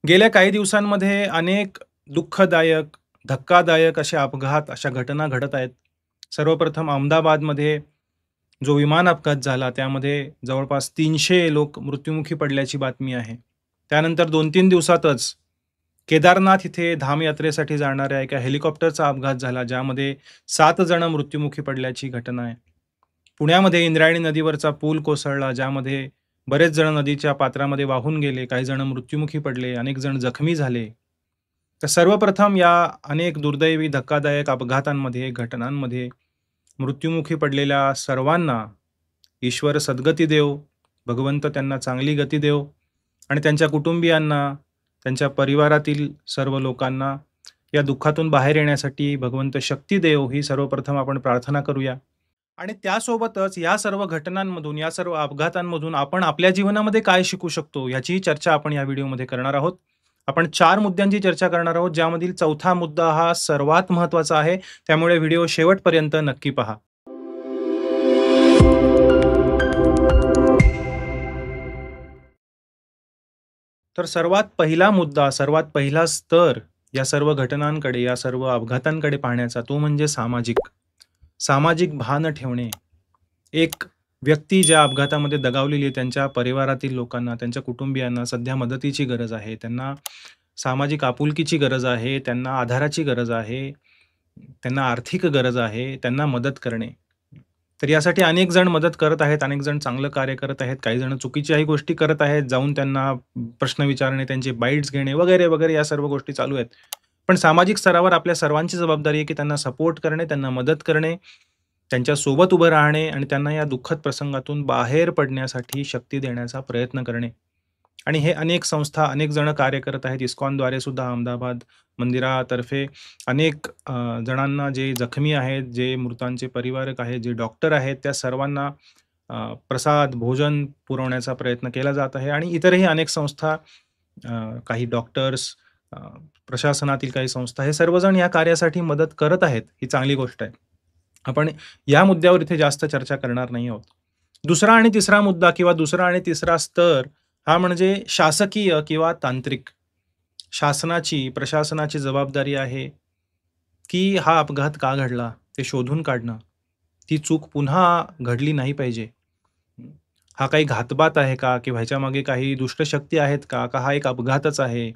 गेल्या काही दिवसांमध्ये अनेक दुःखदायक, धक्कादायक असे अपघात, अशा घटना घडत आहेत. सर्वप्रथम अहमदाबादमध्ये जो विमान अपघात झाला, त्यामध्ये जवळपास 300 लोक मृत्युमुखी पडल्याची बातमी आहे. त्यानंतर 2-3 दिवसातच केदारनाथ इथे धामयात्रेसाठी जाणाऱ्या एका हेलिकॉप्टरचा अपघात झाला, ज्यामध्ये 7 जण मृत्युमुखी पडल्याची घटना आहे. पुण्यामध्ये इंद्रायणी नदीवरचा पूल कोसळला, ज्यामध्ये बरेच जण नदीच्या पात्रामध्ये वाहून गेले, काही जण मृत्युमुखी पडले, अनेक जण जखमी झाले. तर सर्वप्रथम या अनेक दुर्दैवी, धक्कादायक अपघातांमध्ये, घटनांमध्ये मृत्युमुखी पडलेल्या सर्वांना ईश्वर सद्गती देवो, भगवंत त्यांना चांगली गती देवो आणि त्यांच्या कुटुंबियांना, त्यांच्या परिवारातील सर्व लोकांना या दुःखातून बाहेर येण्यासाठी भगवंत शक्ती देवो, ही सर्वप्रथम आपण प्रार्थना करूया. आणि त्यासोबतच या सर्व घटनांमधून, या सर्व अपघातांमधून आपण आपल्या जीवनामध्ये काय शिकू शकतो, याचीही चर्चा आपण या व्हिडिओमध्ये करणार आहोत. आपण 4 मुद्द्यांची चर्चा करणार आहोत, ज्यामधील चौथा मुद्दा हा सर्वात महत्त्वाचा आहे. त्यामुळे व्हिडिओ शेवटपर्यंत नक्की पहा. तर सर्वात पहिला मुद्दा, सर्वात पहिला स्तर या सर्व घटनांकडे, या सर्व अपघातांकडे पाहण्याचा, तो म्हणजे सामाजिक. सामाजिक भान ठेवणे. एक व्यक्ती ज्या अपघातामध्ये दगावलेली आहे, त्यांच्या परिवारातील लोकांना, त्यांच्या कुटुंबियांना सध्या मदतीची गरज आहे. त्यांना सामाजिक आपुलकीची गरज आहे, त्यांना आधाराची गरज आहे, त्यांना आर्थिक गरज आहे, त्यांना मदत करणे. तर यासाठी अनेक जण मदत करत आहेत, अनेक जण चांगलं कार्य करत आहेत, काही जण चुकीच्याही गोष्टी करत आहेत, जाऊन त्यांना प्रश्न विचारणे, त्यांचे बाईट्स घेणे वगैरे, वगैरे या सर्व गोष्टी चालू आहेत. पण सामाजिक स्तरावर आपल्या सर्वांची जबाबदारी आहे, की त्यांना सपोर्ट करणे, त्यांना मदत करणे, त्यांच्यासोबत उभं राहणे आणि त्यांना या दुःखद प्रसंगातून बाहेर पडण्यासाठी शक्ती देण्याचा प्रयत्न करणे. आणि हे अनेक संस्था, अनेक जण कार्य करत आहेत. इस्कॉनद्वारे सुद्धा अहमदाबाद मंदिरातर्फे अनेक जणांना, जे जखमी आहेत, जे मृतांचे परिवारक आहेत, जे डॉक्टर आहेत, त्या सर्वांना प्रसाद, भोजन पुरवण्याचा प्रयत्न केला जात आहे. आणि इतरही अनेक संस्था, काही डॉक्टर्स, प्रशासनातील काही संस्था, हे सर्वजण या कार्यासाठी मदत करत आहेत. ही चांगली गोष्ट आहे. आपण या मुद्द्यावर इथे जास्त चर्चा करणार नाही आहोत. दुसरा आणि तिसरा मुद्दा, किंवा दुसरा आणि तिसरा स्तर, हा म्हणजे शासकीय किंवा तांत्रिक. शासनाची, प्रशासनाची जबाबदारी आहे, की हा अपघात का घडला ते शोधून काढणं. ती चूक पुन्हा घडली नाही पाहिजे. हा काही घातपात आहे का? किंवा ह्याच्यामागे काही दुष्ट शक्ती आहेत का? का हा एक अपघातच आहे?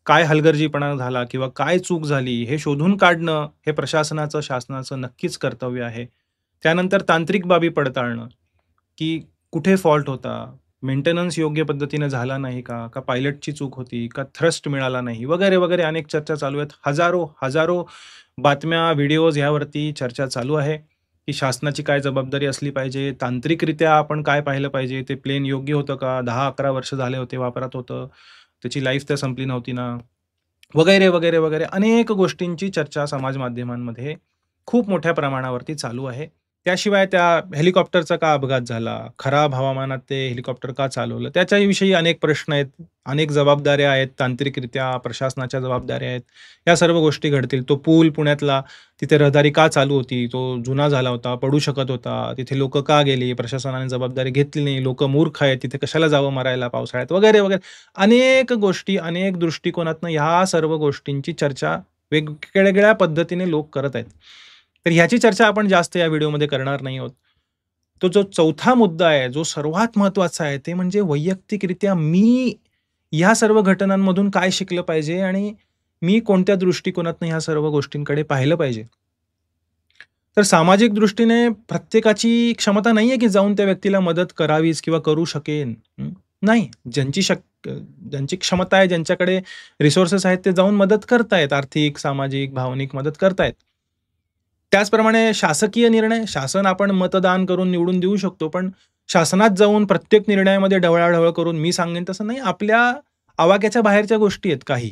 काय हलगर्जीपणा झाला किंवा काय चूक झाली, हे शोधून काढणं हे प्रशासनाचं, शासनाचं नक्कीच कर्तव्य आहे. त्यानंतर तांत्रिक बाबी पडताळणं, की कुठे फॉल्ट होता? मेंटेनन्स योग्य पद्धतीने झाला नाही का? का पायलटची चूक होती? का थ्रस्ट मिळाला नाही? वगैरे, वगैरे अनेक चर्चा चालू आहेत. हजारो बातम्या, व्हिडिओज ह्यावरती चर्चा चालू आहे, की शासनाची काय जबाबदारी असली पाहिजे? तांत्रिकरित्या आपण काय पाहिलं पाहिजे? ते प्लेन योग्य होतं का? 10-11 वर्ष झाले होते वापरात होतं. त्याची लाईफ तर संपली नव्हती ना? वगैरे, वगैरे, वगैरे अनेक गोष्टींची चर्चा समाज माध्यमांमध्ये खूप मोठ्या प्रमाणावरती चालू आहे. त्याशिवाय त्या हेलिकॉप्टरचा का अपघात झाला? खराब हवामानात ते हेलिकॉप्टर का चालवलं? त्याच्याविषयी अनेक प्रश्न आहेत, अनेक जबाबदाऱ्या आहेत, तांत्रिकरित्या प्रशासनाच्या जबाबदाऱ्या आहेत. या सर्व गोष्टी घडतील. तो पूल पुण्यातला, तिथे रहदारी का चालू होती? तो जुना झाला होता, पडू शकत होता. तिथे लोकं का गेली? प्रशासनाने जबाबदारी घेतली नाही. लोकं मूर्ख आहेत, तिथे कशाला जावं मरायला पावसाळ्यात? वगैरे, वगैरे. अनेक गोष्टी, अनेक दृष्टिकोनातनं ह्या सर्व गोष्टींची चर्चा वेगवेगळ्या पद्धतीने लोक करत आहेत. तर ह्याची चर्चा आपण जास्त या व्हिडिओमध्ये करणार नाही आहोत. तो जो चौथा मुद्दा आहे, जो सर्वात महत्त्वाचा आहे, ते म्हणजे वैयक्तिकरित्या मी ह्या सर्व घटनांमधून काय शिकलं पाहिजे आणि मी कोणत्या दृष्टिकोनातनं ह्या सर्व गोष्टींकडे पाहिलं पाहिजे. तर सामाजिक दृष्टीने प्रत्येकाची क्षमता नाहीये, की जाऊन त्या व्यक्तीला मदत करावीच किंवा करू शकेन. नाही. ज्यांची क्षमता आहे, ज्यांच्याकडे रिसोर्सेस आहेत, ते जाऊन मदत करतायत. आर्थिक, सामाजिक, भावनिक मदत करतायत. त्याचप्रमाणे शासकीय निर्णय, शासन आपण मतदान करून निवडून देऊ शकतो, पण शासनात जाऊन प्रत्येक निर्णयामध्ये ढवळाढवळ करून मी सांगेन तसं नाही. आपल्या आवाक्याच्या बाहेरच्या गोष्टी आहेत काही.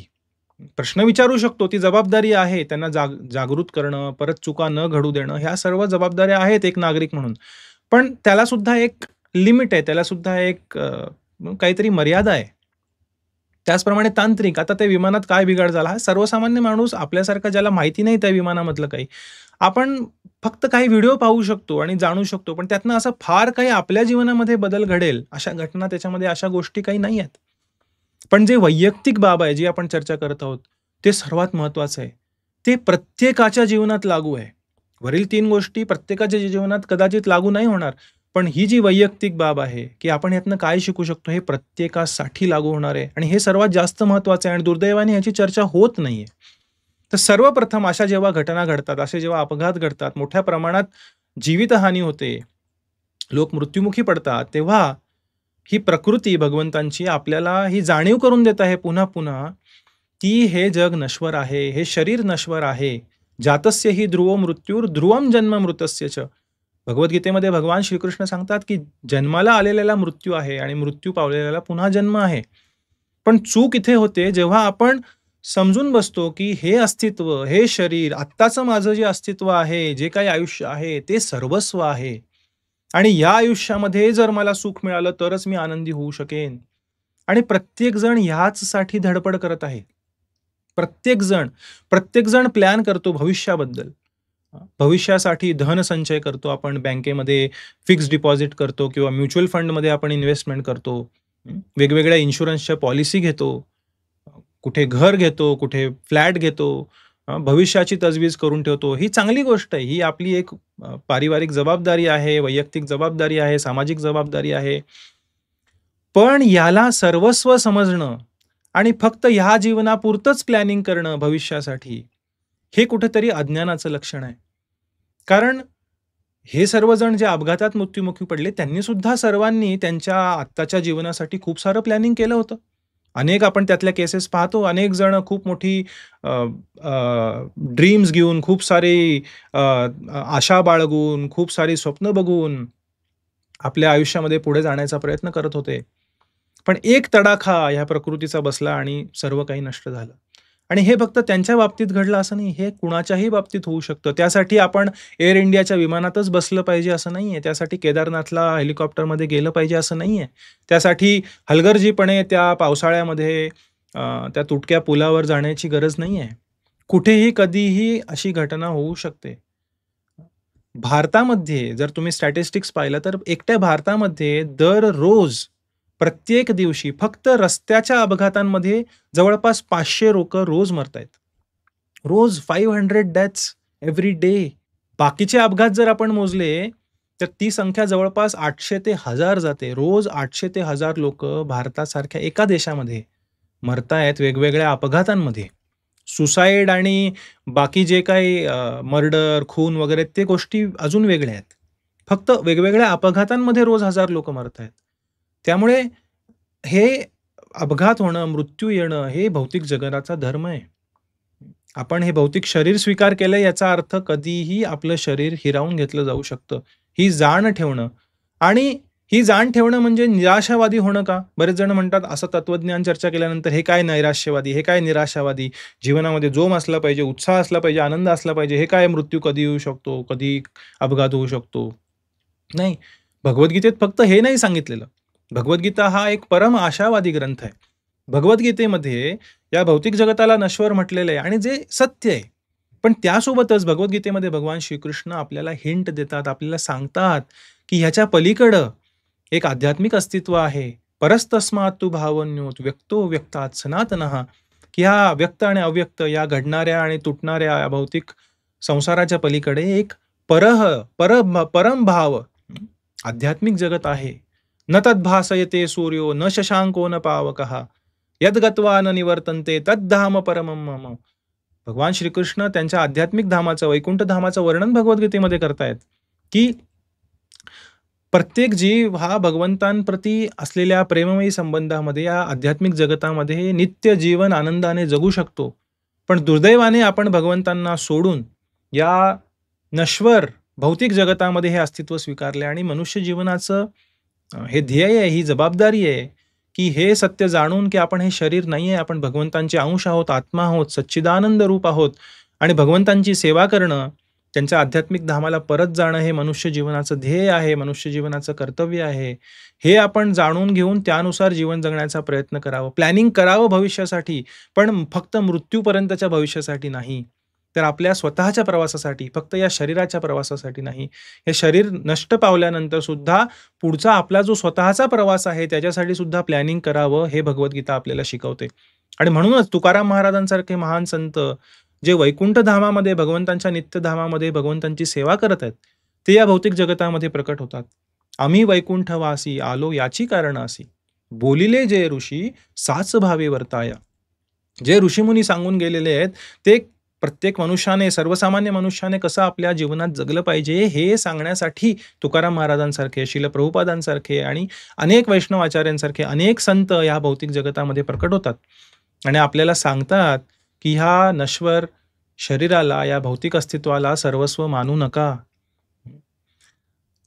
प्रश्न विचारू शकतो, ती जबाबदारी आहे. त्यांना जागृत करणं, परत चुका न घडू देणं, ह्या सर्व जबाबदाऱ्या आहेत एक नागरिक म्हणून. पण त्याला सुद्धा एक लिमिट आहे, त्याला सुद्धा एक काहीतरी मर्यादा आहे. त्याचप्रमाणे तांत्रिक, आता त्या विमानात काय बिघाड झाला? हा सर्वसामान्य माणूस आपल्यासारखा, ज्याला माहिती नाही त्या विमानामधलं काही, आपण फक्त काही व्हिडिओ पाहू शकतो आणि जाणू शकतो, पण त्यातनं असं फार काही आपल्या जीवनामध्ये बदल घडेल अशा घटना, त्याच्यामध्ये अशा गोष्टी काही नाही आहेत. पण जे वैयक्तिक बाब आहे, जी आपण चर्चा करत आहोत, ते सर्वात महत्त्वाचं आहे. ते प्रत्येकाच्या जीवनात लागू आहे. वरील 3 गोष्टी प्रत्येकाच्या जीवनात कदाचित लागू नाही होणार. पण ही जी वैयक्तिक बाब आहे, की आपण यातनं काय शिकू शकतो, हे प्रत्येकासाठी लागू होणार आहे आणि हे सर्वात जास्त महत्त्वाचं आहे आणि दुर्दैवाने ह्याची चर्चा होत नाहीये. तर सर्वप्रथम अशा जेव्हा घटना घडतात, असे जेव्हा अपघात घडतात, मोठ्या प्रमाणात जीवितहानी होते, लोक मृत्युमुखी पडतात, तेव्हा ही प्रकृती भगवंतांची आपल्याला ही जाणीव करून देत आहे पुन्हा-पुन्हा, की हे जग नश्वर आहे, हे शरीर नश्वर आहे. जातस्य हि ध्रुवो मृत्यूर ध्रुवम जन्म मृतस्य च. भगवद्गीतेमध्ये भगवान श्रीकृष्ण सांगतात, की जन्माला आलेल्याला मृत्यू आहे आणि मृत्यू पावलेल्याला पुन्हा जन्म आहे. पण चूक इथे होते जेव्हा आपण समजून बसतो, की हे अस्तित्व, हे शरीर, आत्ताचं माझं जे अस्तित्व आहे, जे काही आयुष्य आहे, ते सर्वस्व आहे. आणि या आयुष्यामध्ये जर मला सुख मिळालं तरच मी आनंदी होऊ शकेन. आणि प्रत्येकजण ह्याचसाठी धडपड करत आहे. प्रत्येकजण, प्रत्येकजण प्लॅन करतो भविष्याबद्दल. भविष्यासाठी धनसंचय करतो आपण बँकेमध्ये फिक्स्ड डिपॉझिट करतो किंवा म्युच्युअल फंडमध्ये आपण इन्व्हेस्टमेंट करतो. वेगवेगळ्या इन्शुरन्सच्या पॉलिसी घेतो. कुठे घर घेतो, कुठे फ्लॅट घेतो. भविष्याची तजवीज करून ठेवतो. ही चांगली गोष्ट आहे. ही आपली एक पारिवारिक जबाबदारी आहे, वैयक्तिक जबाबदारी आहे, सामाजिक जबाबदारी आहे. पण याला सर्वस्व समजणं आणि फक्त ह्या जीवनापुरतंच प्लॅनिंग करणं भविष्यासाठी, हे कुठेतरी अज्ञानाचं लक्षण आहे. कारण हे सर्वजण जे अपघातात मृत्युमुखी पडले, त्यांनी सुद्धा सर्वांनी त्यांच्या आत्ताच्या जीवनासाठी खूप सारं प्लॅनिंग केलं होतं. अनेक आपण त्यातल्या केसेस पाहतो. अनेक जण खूप मोठी ड्रीम्स घेऊन, खूप सारी आशा बाळगून, खूप सारी स्वप्न बघून आपल्या आयुष्यामध्ये पुढे जाण्याचा प्रयत्न करत होते. पण एक तडाखा ह्या प्रकृतीचा बसला आणि सर्व काही नष्ट झालं. आणि हे फक्त त्यांच्या बाबतीत घडलं असं नाही, हे कुणाच्याही बाबतीत होऊ शकतं. त्यासाठी आपण एअर इंडियाच्या विमानातच बसलं पाहिजे असं नाहीये. त्यासाठी केदारनाथला हेलिकॉप्टरमध्ये गेलं पाहिजे असं नाहीये. त्यासाठी हलगर्जीपणे त्या पावसाळ्यामध्ये त्या तुटक्या पुलावर जाण्याची गरज नाहीये. कुठेही, कधीही अशी घटना होऊ शकते. भारतामध्ये जर तुम्ही स्टॅटिस्टिक्स पाहिलं तर एकट्या भारतामध्ये दररोज प्रत्येक दिवशी फक्त रस्त्याच्या अपघातांमध्ये जवळपास 500 लोकं रोज मरतायत. रोज 500 डेथ्स एव्हरी डे. बाकीचे अपघात जर आपण मोजले, तर ती संख्या जवळपास 800 ते 1000 जाते. रोज 800 ते 1000 लोकं भारतासारख्या एका देशामध्ये मरतायत वेगवेगळ्या अपघातांमध्ये. सुसाईड आणि बाकी जे काही मर्डर, खून वगैरे ते गोष्टी अजून वेगळ्या आहेत. फक्त वेगवेगळ्या अपघातांमध्ये रोज 1000 लोकं मरतायत. त्यामुळे हे अपघात होणं, मृत्यू येणं हे भौतिक जगताचा धर्म आहे. आपण हे भौतिक शरीर स्वीकार केलं याचा अर्थ कधीही आपलं शरीर हिरावून घेतलं जाऊ शकतं. ही जाण ठेवणं आणि ही जाण ठेवणं म्हणजे निराशावादी होणं का? बरेच जण म्हणतात असं तत्वज्ञान चर्चा केल्यानंतर हे काय नैराश्यवादी, हे काय निराशावादी, जीवनामध्ये जोम असला पाहिजे, उत्साह असला पाहिजे, आनंद असला पाहिजे, हे काय मृत्यू कधी येऊ शकतो, कधी अपघात होऊ शकतो. नाही, भगवद्गीतेत फक्त हे नाही सांगितलेलं. भगवद्गीता हा एक परम आशावादी ग्रंथ आहे. भगवद्गीतेमध्ये या भौतिक जगताला नश्वर म्हटलेलं आहे आणि जे सत्य आहे. पण त्यासोबतच भगवद्गीतेमध्ये भगवान श्रीकृष्ण आपल्याला हिंट देतात, आपल्याला सांगतात, की ह्याच्या पलीकडं एक आध्यात्मिक अस्तित्व आहे. परस्तस्मात् तु भावन्योत व्यक्तो व्यक्तात् सनातनः, की हा व्यक्त आणि अव्यक्त या घडणाऱ्या आणि तुटणाऱ्या या भौतिक संसाराच्या पलीकडे एक परम भाव आध्यात्मिक जगत आहे. न तद्भासयते सूर्यो न शशांको न पावकः यद्गत्वा न निवर्तन्ते तद्धाम परमं मम. भगवान श्रीकृष्ण त्यांच्या आध्यात्मिक धामाचं, वैकुंठ धामाचं वर्णन भगवद्गीतेमध्ये करतायत, की प्रत्येक जीव हा भगवंतांप्रती असलेल्या प्रेममयी संबंधामध्ये या आध्यात्मिक जगतामध्ये नित्य जीवन आनंदाने जगू शकतो. पण दुर्दैवाने आपण भगवंतांना सोडून या नश्वर भौतिक जगतामध्ये हे अस्तित्व स्वीकारले आणि मनुष्य जीवनाचं हे ध्येय आहे, ही जबाबदारी आहे, की हे सत्य जाणून की आपण हे शरीर नाहीये, आपण भगवंतांचे अंश आहोत, आत्मा आहोत, सच्चिदानंद रूप आहोत आणि भगवंतांची सेवा करणं, त्यांच्या आध्यात्मिक धामाला परत जाणं हे मनुष्य जीवनाचं ध्येय आहे, मनुष्य जीवनाचं कर्तव्य आहे. हे आपण जाणून घेऊन त्यानुसार जीवन जगण्याचा प्रयत्न करावं. प्लॅनिंग करावं भविष्यासाठी, पण फक्त मृत्यूपर्यंतच्या भविष्यासाठी नाही. तर आपल्या स्वतःच्या प्रवासासाठी, फक्त या शरीराच्या प्रवासासाठी नाही. हे शरीर नष्ट पावल्यानंतर सुद्धा पुढचा आपला जो स्वतःचा प्रवास आहे त्याच्यासाठी सुद्धा प्लॅनिंग करावं, हे भगवद्गीता आपल्याला शिकवते. आणि म्हणूनच तुकाराम महाराजांसारखे महान संत जे वैकुंठ धामामध्ये, भगवंतांच्या नित्यधामामध्ये भगवंतांची सेवा करत आहेत, ते या भौतिक जगतामध्ये प्रकट होतात. आम्ही वैकुंठवासी आलो याची कारण असी, बोलिले जे ऋषी साच भावे वर्ताया. जे ऋषीमुनी सांगून गेलेले आहेत ते प्रत्येक मनुष्याने, सर्वसामान्य मनुष्याने कसं आपल्या जीवनात जगलं पाहिजे हे सांगण्यासाठी तुकाराम महाराजांसारखे, श्रील प्रभुपादांसारखे आणि अनेक वैष्णव आचार्यांसारखे अनेक संत या भौतिक जगतामध्ये प्रकट होतात आणि आपल्याला सांगतात की ह्या नश्वर शरीराला, या भौतिक अस्तित्वाला सर्वस्व मानू नका.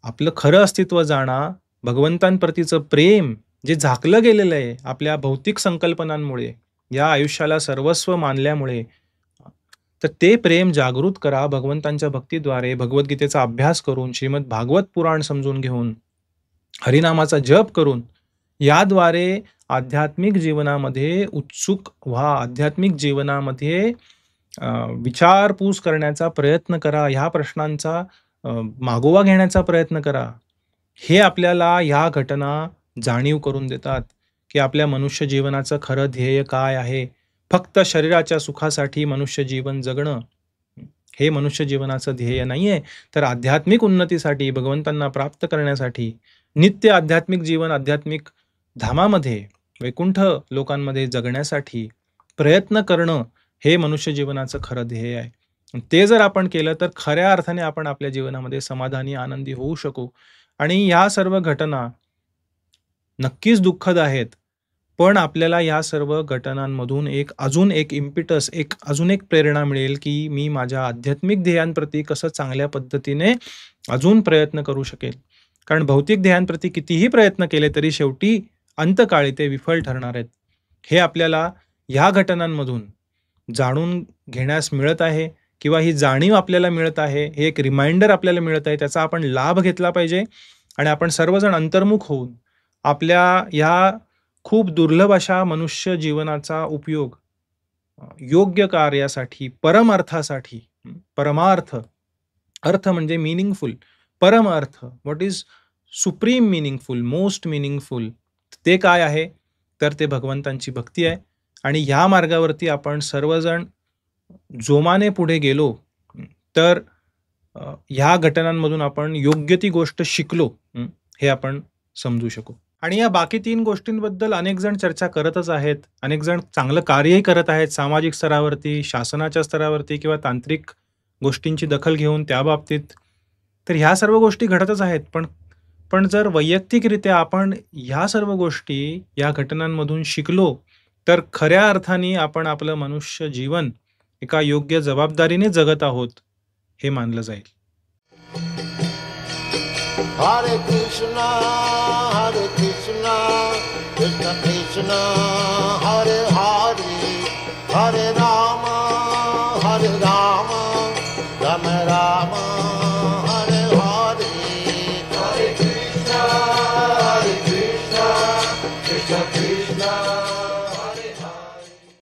आपलं खरं अस्तित्व जाणा, भगवंतांप्रतीचं प्रेम जे झाकलं गेलेलं आहे आपल्या भौतिक संकल्पनांमुळे, या आयुष्याला सर्वस्व मानल्यामुळे, तर ते प्रेम जागृत करा भगवंतांच्या भक्तीद्वारे, भगवद्गीतेचा अभ्यास करून, श्रीमद भागवत पुराण समजून घेऊन, हरिनामाचा जप करून. याद्वारे आध्यात्मिक जीवनामध्ये उत्सुक व्हा, आध्यात्मिक जीवनामध्ये विचारपूस करण्याचा प्रयत्न करा, ह्या प्रश्नांचा मागोवा घेण्याचा प्रयत्न करा. हे आपल्याला ह्या घटना जाणीव करून देतात की आपल्या मनुष्य जीवनाचं खरं ध्येय काय आहे. फक्त शरीराच्या सुखासाठी मनुष्य जीवन जगणं हे मनुष्य जीवनाचं ध्येय नाहीये, तर आध्यात्मिक उन्नतीसाठी, भगवंतांना प्राप्त करण्यासाठी, नित्य आध्यात्मिक जीवन आध्यात्मिक धामामध्ये, वैकुंठ लोकांमध्ये जगण्यासाठी प्रयत्न करणं हे मनुष्य जीवनाचं खरं ध्येय आहे. ते जर आपण केलं तर खऱ्या अर्थाने आपण आपल्या जीवनामध्ये समाधानी, आनंदी होऊ शकू. आणि ह्या सर्व घटना नक्कीच दुःखद आहेत, पण आपल्याला या सर्व घटनांमधून अजून एक इम्पिटस, अजून एक प्रेरणा मिळेल की मी माझ्या आध्यात्मिक ध्येयांप्रती कसं चांगल्या पद्धतीने अजून प्रयत्न करू शकेल. कारण भौतिक ध्येयांप्रती कितीही प्रयत्न केले तरी शेवटी अंतकाळी ते विफल ठरणार आहेत. हे आपल्याला ह्या घटनांमधून जाणून घेण्यास मिळत आहे किंवा ही जाणीव आपल्याला मिळत आहे, हे एक रिमाइंडर आपल्याला मिळत आहे, त्याचा आपण लाभ घेतला पाहिजे. आणि आपण सर्वजण अंतर्मुख होऊन आपल्या ह्या खूप दुर्लभ अशा मनुष्य जीवनाचा उपयोग योग्य कार्यासाठी, परमार्थासाठी, परमार्थ, अर्थ म्हणजे मिनिंगफुल, परम अर्थ, what is supreme meaningful, most meaningful, ते काय आहे तर ते भगवंतांची भक्ती आहे. आणि ह्या मार्गावरती आपण सर्वजण जोमाने पुढे गेलो तर ह्या घटनांमधून आपण योग्य ती गोष्ट शिकलो हे आपण समजू शकू. आणि या बाकी 3 गोष्टींबद्दल अनेक जण चर्चा करतच आहेत, अनेक जण चांगलं कार्यही करत आहेत सामाजिक स्तरावरती, शासनाच्या स्तरावरती किंवा तांत्रिक गोष्टींची दखल घेऊन त्या बाबतीत. तर ह्या सर्व गोष्टी घडतच आहेत, पण जर वैयक्तिकरित्या आपण ह्या सर्व गोष्टी या घटनांमधून शिकलो तर खऱ्या अर्थाने आपण आपलं मनुष्य जीवन एका योग्य जबाबदारीने जगत आहोत हे मानलं जाईल. Hare Krishna, Krishna Krishna, Hare